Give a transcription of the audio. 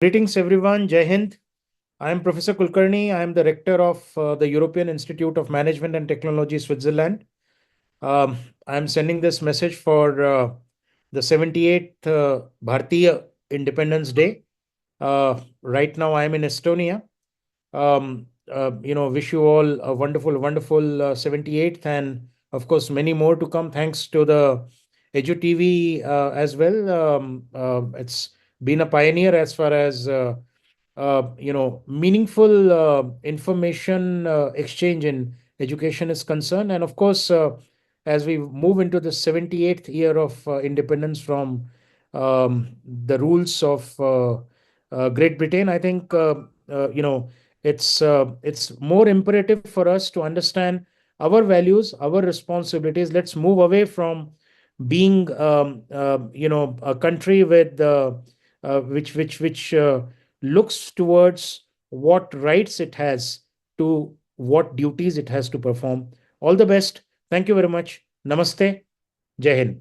Greetings, everyone. Jai Hind. I am Professor Kulkarni. I am the Rector of the European Institute of Management and Technology, Switzerland. Um, I am sending this message for the 78th Bharatiya Independence Day. Right now, I am in Estonia. Wish you all a wonderful 78th, and of course, many more to come. Thanks to the EDU TV as well. It's been a pioneer as far as meaningful information exchange in education is concerned. And of course, as we move into the 78th year of independence from the rules of Great Britain, I think it's more imperative for us to understand our values, our responsibilities. Let's move away from being a country with which looks towards what rights it has to what duties it has to perform. All the best. Thank you very much. Namaste. Jai Hind.